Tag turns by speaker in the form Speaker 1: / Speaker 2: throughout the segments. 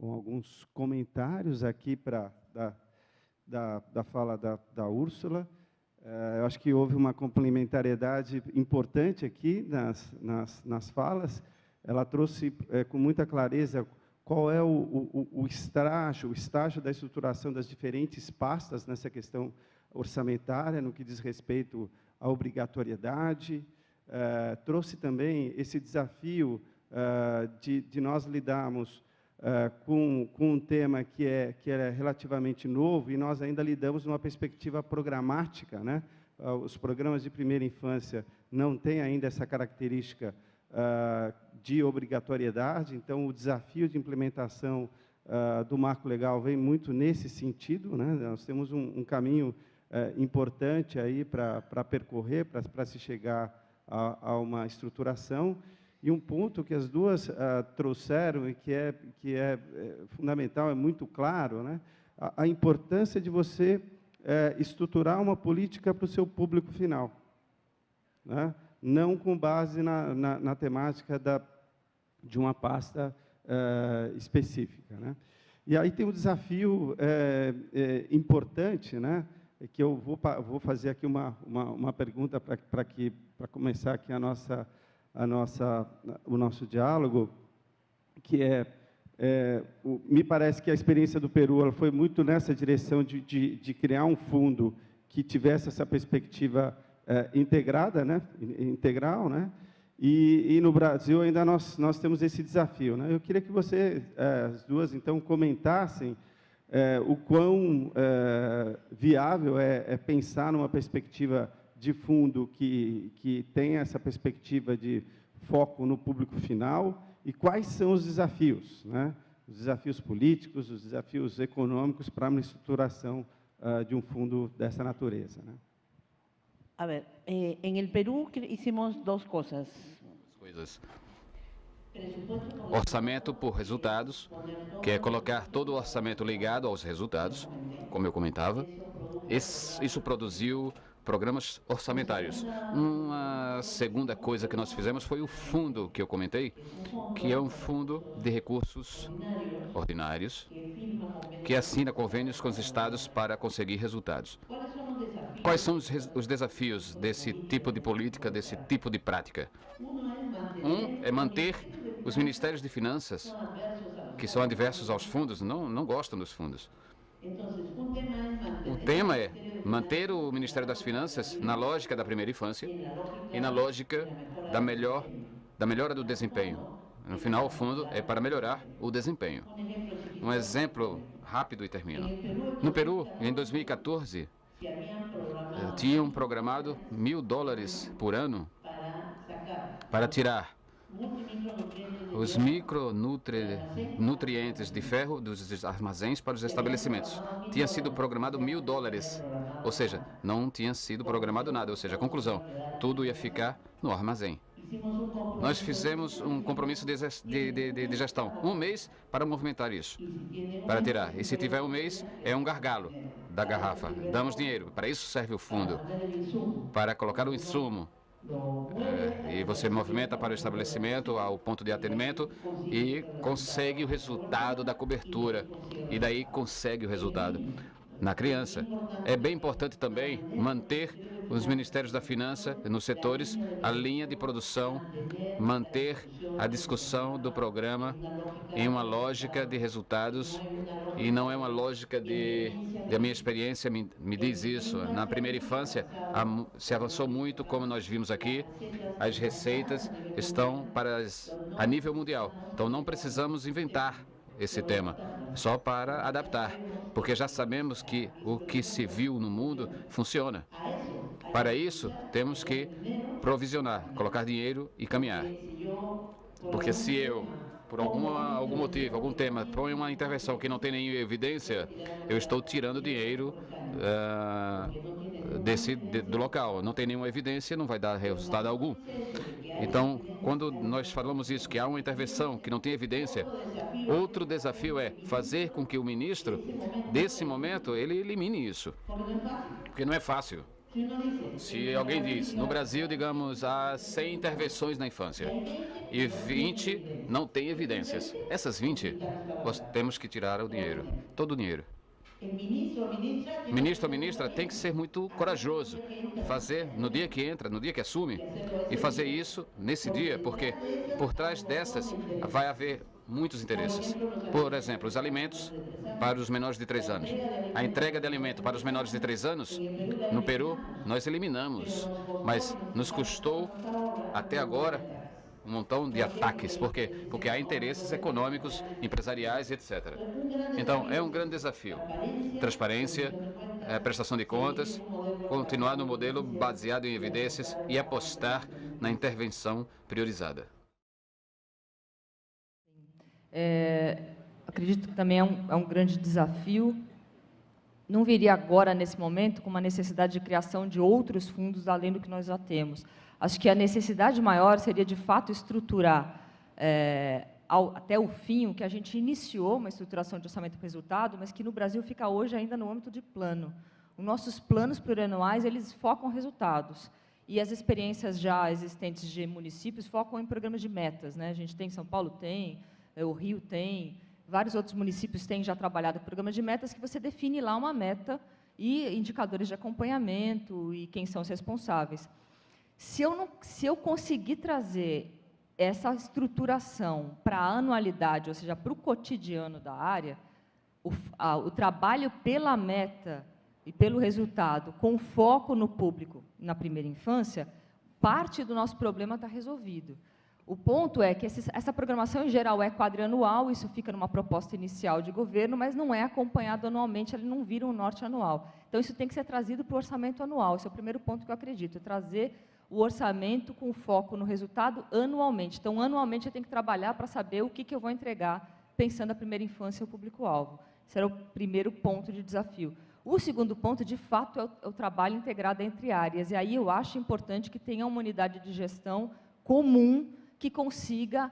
Speaker 1: com alguns comentários aqui da fala da Úrsula. Eu acho que houve uma complementariedade importante aqui nas falas. Ela trouxe com muita clareza qual é o estágio da estruturação das diferentes pastas nessa questão orçamentária, no que diz respeito à obrigatoriedade. Trouxe também esse desafio de nós lidarmos com um tema que é relativamente novo, e nós ainda lidamos numa perspectiva programática, né? Os programas de primeira infância não têm ainda essa característica de obrigatoriedade, então o desafio de implementação do marco legal vem muito nesse sentido, né? Nós temos um caminho importante aí para percorrer, para se chegar a uma estruturação. E um ponto que as duas trouxeram e que é fundamental, é muito claro, né? A importância de você estruturar uma política para o seu público final, né? Não com base na temática de uma pasta específica, né? E aí tem um desafio importante, né? Que eu vou fazer aqui uma pergunta para começar aqui o nosso diálogo, que me parece que a experiência do Peru ela foi muito nessa direção de criar um fundo que tivesse essa perspectiva integrada, né, integral, né, e no Brasil ainda nós temos esse desafio, né. Eu queria que as duas, então, comentassem o quão viável é pensar numa perspectiva de fundo que tem essa perspectiva de foco no público final, e quais são os desafios, né? Os desafios políticos, os desafios econômicos para uma estruturação de um fundo dessa natureza, né?
Speaker 2: A ver, en el Perú hicimos dos cosas.
Speaker 3: Orçamento por resultados, que é colocar todo o orçamento ligado aos resultados, como eu comentava. Isso produziu programas orçamentários. Uma segunda coisa que nós fizemos foi o fundo que eu comentei, que é um fundo de recursos ordinários, que assina convênios com os estados para conseguir resultados. Quais são os desafios desse tipo de política, desse tipo de prática? Um é manter os ministérios de finanças, que são adversos aos fundos, não gostam dos fundos. O tema é manter o Ministério das Finanças na lógica da primeira infância e na lógica da melhora do desempenho. No final, o fundo é para melhorar o desempenho. Um exemplo rápido e termino. No Peru, em 2014, tinham programado $1.000 por ano para tirar os micronutrientes de ferro dos armazéns para os estabelecimentos. Tinha sido programado $1.000, ou seja, não tinha sido programado nada, ou seja, a conclusão, tudo ia ficar no armazém. Nós fizemos um compromisso de gestão, 1 mês para movimentar isso, para tirar. E se tiver 1 mês, é um gargalo da garrafa. Damos dinheiro, para isso serve o fundo, para colocar o insumo. E você movimenta para o estabelecimento, ao ponto de atendimento, e consegue o resultado da cobertura. E daí consegue o resultado na criança. É bem importante também manter os ministérios da finança nos setores, a linha de produção, manter a discussão do programa em uma lógica de resultados, e não é uma lógica a minha experiência me diz isso. Na primeira infância se avançou muito, como nós vimos aqui, as receitas estão a nível mundial, então não precisamos inventar esse tema, só para adaptar, porque já sabemos que o que se viu no mundo funciona. Para isso, temos que provisionar, colocar dinheiro e caminhar. Porque se eu, por algum motivo, algum tema, ponho uma intervenção que não tem nenhuma evidência, eu estou tirando dinheiro do local. Não tem nenhuma evidência, não vai dar resultado algum. Então, quando nós falamos isso, que há uma intervenção que não tem evidência, outro desafio é fazer com que o ministro, desse momento, ele elimine isso. Porque não é fácil. Se alguém diz, no Brasil, digamos, há 100 intervenções na infância e 20 não têm evidências. Essas 20, nós temos que tirar o dinheiro, todo o dinheiro. O ministro ou ministra tem que ser muito corajoso, fazer no dia que entra, no dia que assume, e fazer isso nesse dia, porque por trás dessas vai haver muitos interesses. Por exemplo, os alimentos para os menores de 3 anos. A entrega de alimento para os menores de 3 anos, no Peru, nós eliminamos, mas nos custou, até agora, um montão de ataques. Por quê? Porque há interesses econômicos, empresariais, etc. Então, é um grande desafio. Transparência, prestação de contas, continuar no modelo baseado em evidências e apostar na intervenção priorizada.
Speaker 4: Acredito que também é um grande desafio. Não viria agora, nesse momento, com uma necessidade de criação de outros fundos além do que nós já temos. Acho que a necessidade maior seria, de fato, estruturar até o fim o que a gente iniciou, uma estruturação de orçamento por resultado, mas que no Brasil fica hoje ainda no âmbito de plano. Os nossos planos plurianuais, eles focam resultados. E as experiências já existentes de municípios focam em programas de metas, né? A gente tem, São Paulo tem, o Rio tem, vários outros municípios têm já trabalhado em programas de metas que você define lá uma meta e indicadores de acompanhamento e quem são os responsáveis. Se eu conseguir trazer essa estruturação para a anualidade, ou seja, para o cotidiano da área, o trabalho pela meta e pelo resultado, com foco no público na primeira infância, parte do nosso problema está resolvido. O ponto é que essa programação, em geral, é quadrianual, isso fica numa proposta inicial de governo, mas não é acompanhado anualmente, ele não vira um norte anual. Então, isso tem que ser trazido para o orçamento anual, esse é o primeiro ponto que eu acredito, é trazer o orçamento com foco no resultado anualmente. Então, anualmente, eu tenho que trabalhar para saber o que eu vou entregar, pensando na primeira infância e o público-alvo. Esse era o primeiro ponto de desafio. O segundo ponto, de fato, é o trabalho integrado entre áreas, e aí eu acho importante que tenha uma unidade de gestão comum que consiga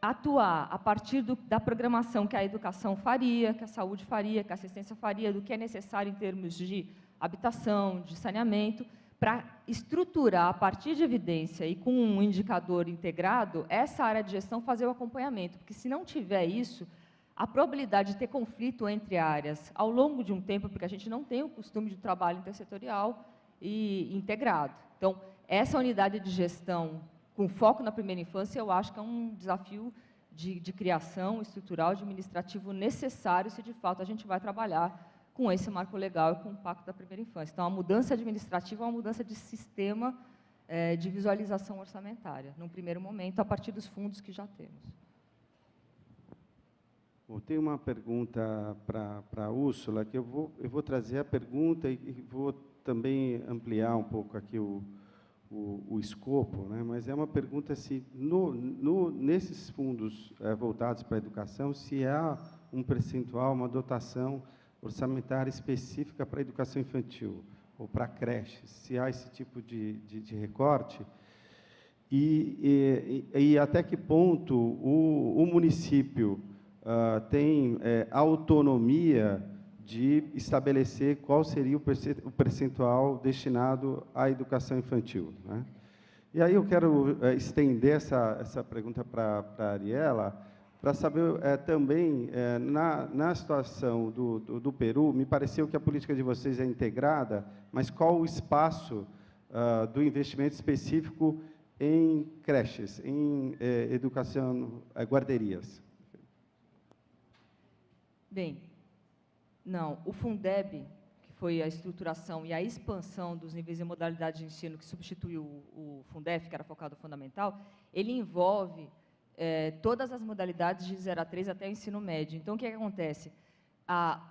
Speaker 4: atuar a partir da programação que a educação faria, que a saúde faria, que a assistência faria, do que é necessário em termos de habitação, de saneamento, para estruturar, a partir de evidência e com um indicador integrado, essa área de gestão fazer o acompanhamento, porque se não tiver isso, a probabilidade de ter conflito entre áreas ao longo de um tempo, porque a gente não tem o costume de trabalho intersetorial e integrado. Então, essa unidade de gestão com foco na primeira infância, eu acho que é um desafio de criação estrutural, administrativo necessário, se de fato a gente vai trabalhar com esse marco legal e com o Pacto da Primeira Infância. Então, a mudança administrativa é uma mudança de sistema de visualização orçamentária, num primeiro momento, a partir dos fundos que já temos.
Speaker 1: Bom, tem uma pergunta para a Úrsula, que eu vou trazer a pergunta e vou também ampliar um pouco aqui o escopo, né? Mas é uma pergunta se, nesses fundos voltados para a educação, se há um percentual, uma dotação orçamentária específica para a educação infantil, ou para creches, se há esse tipo de recorte, e até que ponto o município tem autonomia de estabelecer qual seria o percentual destinado à educação infantil, né? E aí eu quero estender essa pergunta para a Ariela, para saber também, na situação do Peru, me pareceu que a política de vocês é integrada, mas qual o espaço do investimento específico em creches, em educação, guarderias?
Speaker 4: Bem, não, o Fundeb, que foi a estruturação e a expansão dos níveis e modalidades de ensino que substituiu o Fundef, que era focado no fundamental, ele envolve todas as modalidades de 0 a 3 até o ensino médio. Então, o que acontece?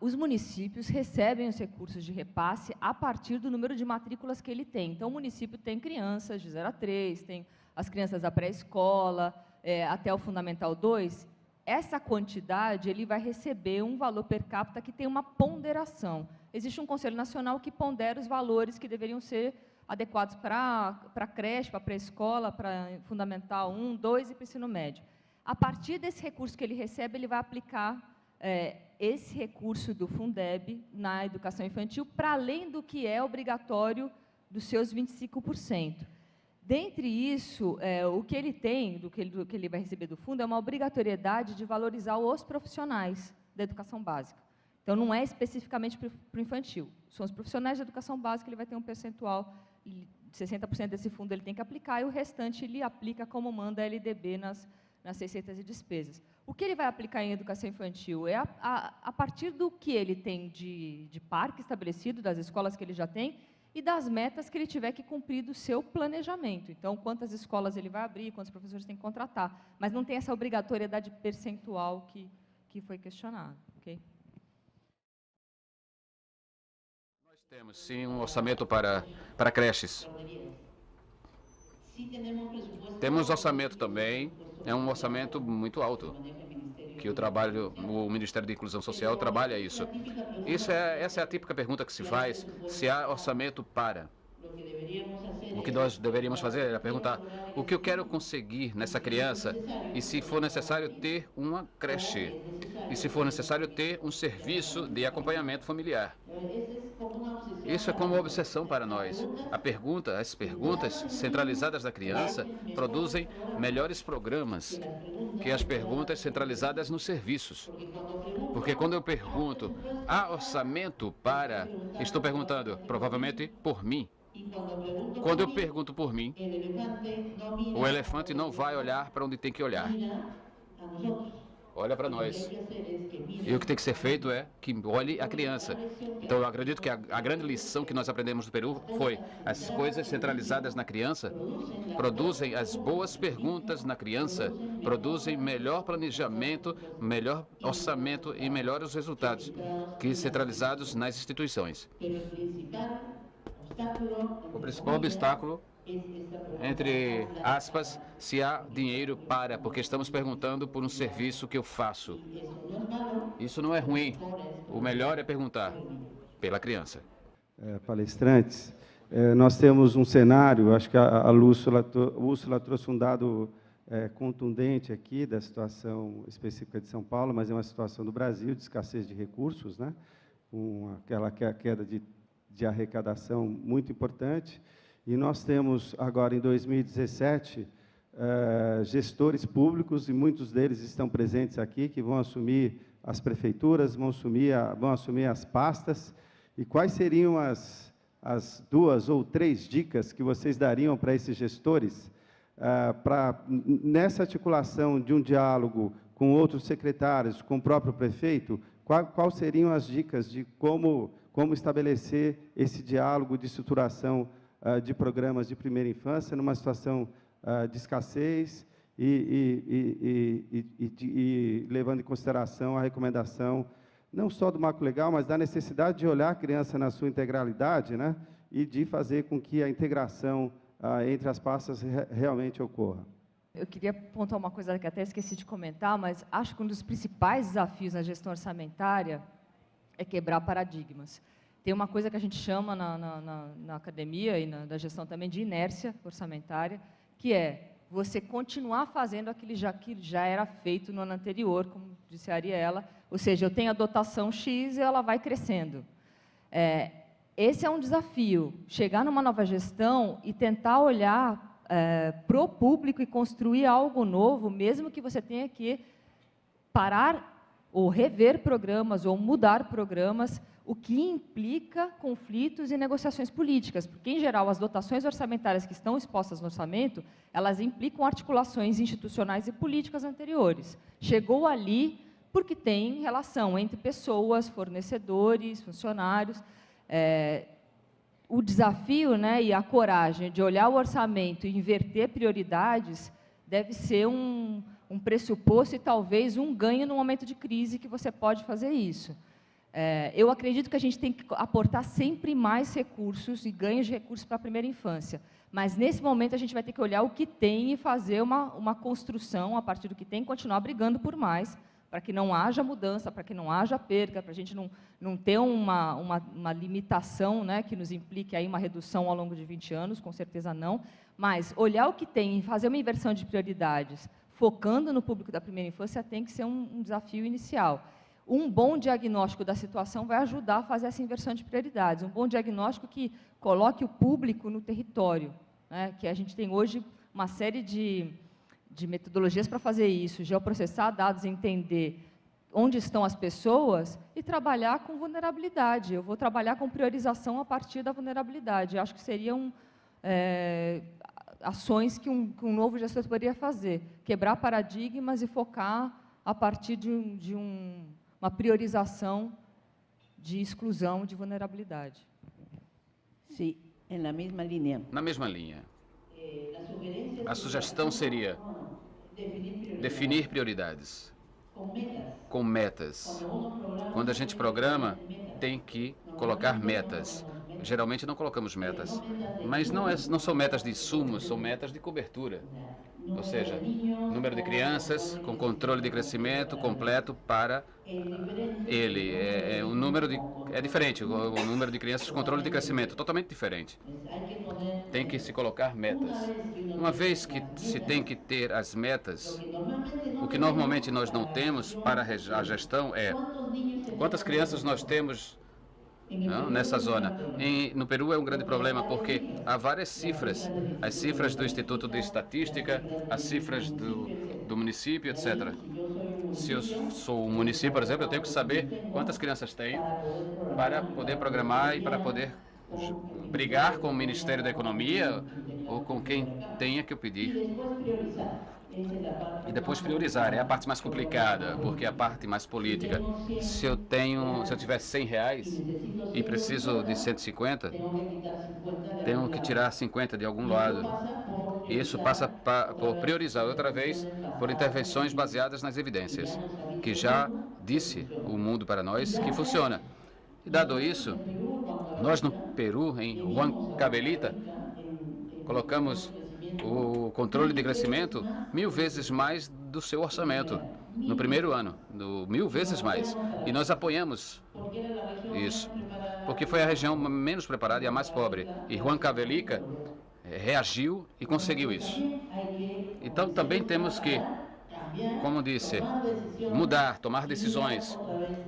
Speaker 4: Os municípios recebem os recursos de repasse a partir do número de matrículas que ele tem. Então, o município tem crianças de 0 a 3, tem as crianças da pré-escola, até o Fundamental 2, essa quantidade ele vai receber um valor per capita que tem uma ponderação. Existe um Conselho Nacional que pondera os valores que deveriam ser adequados para a creche, para a pré-escola, para Fundamental 1, 2 e para o ensino médio. A partir desse recurso que ele recebe, ele vai aplicar esse recurso do Fundeb na educação infantil, para além do que é obrigatório dos seus 25%. Dentre isso, o que ele tem, do que ele vai receber do fundo, é uma obrigatoriedade de valorizar os profissionais da educação básica. Então, não é especificamente para o infantil. São os profissionais de educação básica, ele vai ter um percentual, 60% desse fundo ele tem que aplicar, e o restante ele aplica como manda a LDB nas receitas e despesas. O que ele vai aplicar em educação infantil é a partir do que ele tem de parque estabelecido, das escolas que ele já tem, e das metas que ele tiver que cumprir do seu planejamento. Então, quantas escolas ele vai abrir, quantos professores tem que contratar, mas não tem essa obrigatoriedade percentual que foi questionado. Okay?
Speaker 3: Nós temos, sim, um orçamento para creches. Temos orçamento também, é um orçamento muito alto, que o Ministério da Inclusão Social trabalha isso. Essa é a típica pergunta que se faz, se há orçamento para. O que nós deveríamos fazer é perguntar o que eu quero conseguir nessa criança e, se for necessário, ter uma creche. E, se for necessário, ter um serviço de acompanhamento familiar. Isso é como uma obsessão para nós. As perguntas centralizadas da criança produzem melhores programas que as perguntas centralizadas nos serviços. Porque quando eu pergunto, há orçamento para... Estou perguntando, provavelmente, por mim. Quando eu pergunto por mim, o elefante não vai olhar para onde tem que olhar. Olha para nós. E o que tem que ser feito é que olhe a criança. Então, eu acredito que a grande lição que nós aprendemos do Peru foi: as coisas centralizadas na criança produzem as boas perguntas na criança, produzem melhor planejamento, melhor orçamento e melhores resultados que centralizados nas instituições. O principal obstáculo, entre aspas, se há dinheiro para, porque estamos perguntando por um serviço que eu faço. Isso não é ruim. O melhor é perguntar pela criança.
Speaker 1: Palestrantes, nós temos um cenário, acho que a Úrsula trouxe um dado contundente aqui da situação específica de São Paulo, mas é uma situação do Brasil de escassez de recursos, né? Com aquela queda de arrecadação muito importante. E nós temos agora, em 2017, gestores públicos, e muitos deles estão presentes aqui, que vão assumir as prefeituras, vão assumir as pastas. E quais seriam as 2 ou 3 dicas que vocês dariam para esses gestores, nessa articulação de um diálogo com outros secretários, com o próprio prefeito, quais seriam as dicas de como estabelecer esse diálogo de estruturação de programas de primeira infância numa situação de escassez e levando em consideração a recomendação não só do marco legal, mas da necessidade de olhar a criança na sua integralidade, né, e de fazer com que a integração entre as pastas realmente ocorra.
Speaker 4: Eu queria pontuar uma coisa que até esqueci de comentar, mas acho que um dos principais desafios na gestão orçamentária é quebrar paradigmas. Tem uma coisa que a gente chama na academia e na gestão também de inércia orçamentária, que é você continuar fazendo aquilo que já era feito no ano anterior, como disse a Ariela, ou seja, eu tenho a dotação X e ela vai crescendo. Esse é um desafio, chegar numa nova gestão e tentar olhar para o público e construir algo novo, mesmo que você tenha que parar ou rever programas ou mudar programas, o que implica conflitos e negociações políticas, porque, em geral, as dotações orçamentárias que estão expostas no orçamento, elas implicam articulações institucionais e políticas anteriores. Chegou ali porque tem relação entre pessoas, fornecedores, funcionários. O desafio, né, e a coragem de olhar o orçamento e inverter prioridades deve ser um pressuposto e talvez um ganho no momento de crise que você pode fazer isso. Eu acredito que a gente tem que aportar sempre mais recursos e ganhos de recursos para a primeira infância, mas nesse momento a gente vai ter que olhar o que tem e fazer uma construção a partir do que tem, continuar brigando por mais, para que não haja mudança, para que não haja perda, para a gente não ter uma limitação, né, que nos implique aí uma redução ao longo de 20 anos, com certeza não, mas olhar o que tem e fazer uma inversão de prioridades, focando no público da primeira infância, tem que ser um desafio inicial. um bom diagnóstico da situação vai ajudar a fazer essa inversão de prioridades. Um bom diagnóstico que coloque o público no território, né? Que a gente tem hoje uma série de metodologias para fazer isso, geoprocessar dados, entender onde estão as pessoas e trabalhar com vulnerabilidade. Eu vou trabalhar com priorização a partir da vulnerabilidade. Eu acho que seriam ações que um novo gestor poderia fazer, quebrar paradigmas e focar a partir de uma priorização de exclusão de vulnerabilidade.
Speaker 2: Sí, na mesma linha.
Speaker 3: Na mesma linha. A sugestão seria definir prioridades com metas. Quando a gente programa, tem que colocar metas. Geralmente não colocamos metas, mas não são metas de insumos, são metas de cobertura. Ou seja, número de crianças com controle de crescimento completo para ele. É diferente, o número de crianças com controle de crescimento, totalmente diferente. Tem que se colocar metas. Uma vez que se tem que ter as metas, o que normalmente nós não temos para a gestão é quantas crianças nós temos nessa zona. No Peru é um grande problema porque há várias cifras, as cifras do Instituto de Estatística, as cifras do município, etc. Se eu sou um município, por exemplo, eu tenho que saber quantas crianças tenho para poder programar e para poder brigar com o Ministério da Economia ou com quem tenha que eu pedir. E depois priorizar, é a parte mais complicada, porque é a parte mais política. Se eu tiver R$100 e preciso de 150, tenho que tirar 50 de algum lado. E isso passa por priorizar, outra vez, por intervenções baseadas nas evidências, que já disse o mundo para nós que funciona. E dado isso, nós no Peru, em Huancavelica, colocamos o controle de crescimento 1000 vezes mais do seu orçamento no primeiro ano, 1000 vezes mais. E nós apoiamos isso, porque foi a região menos preparada e a mais pobre. E Huancavelica reagiu e conseguiu isso. Então também temos que, como disse, mudar, tomar decisões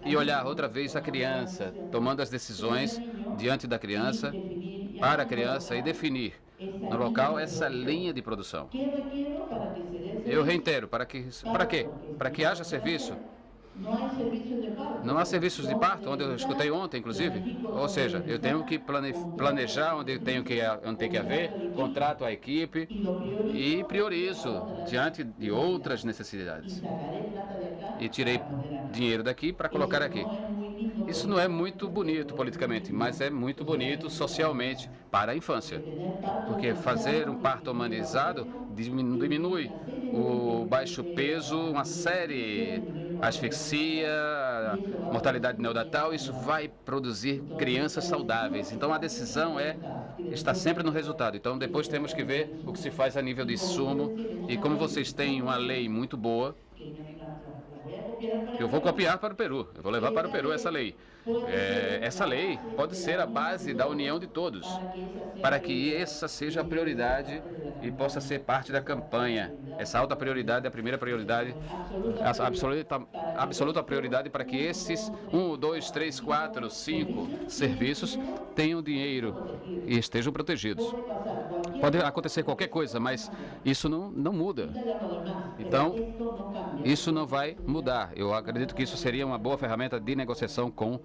Speaker 3: e olhar outra vez a criança, tomando as decisões diante da criança, para a criança e definir no local essa linha de produção. Eu reitero, para quê? Para que haja serviço. Não há serviços de parto, onde eu escutei ontem, inclusive. Ou seja, eu tenho que planejar onde tem que haver, contrato a equipe e priorizo diante de outras necessidades. E tirei dinheiro daqui para colocar aqui. Isso não é muito bonito politicamente, mas é muito bonito socialmente para a infância. Porque fazer um parto humanizado diminui o baixo peso, uma série, asfixia, mortalidade neonatal, isso vai produzir crianças saudáveis. Então a decisão está sempre no resultado. Então depois temos que ver o que se faz a nível de insumo. E como vocês têm uma lei muito boa, eu vou copiar para o Peru, eu vou levar para o Peru essa lei. Essa lei pode ser a base da união de todos, para que essa seja a prioridade e possa ser parte da campanha. Essa alta prioridade é a primeira prioridade, a absoluta prioridade para que esses 1, 2, 3, 4, 5 serviços tenham dinheiro e estejam protegidos. Pode acontecer qualquer coisa, mas isso não muda. Então, isso não vai mudar. Eu acredito que isso seria uma boa ferramenta de negociação com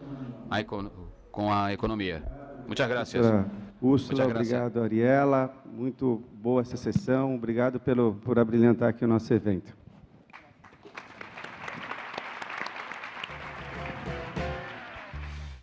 Speaker 3: a economia. Muitas graças.
Speaker 1: Úrsula, obrigado, Ariela. Muito boa essa sessão. Obrigado por abrilhantar aqui o nosso evento.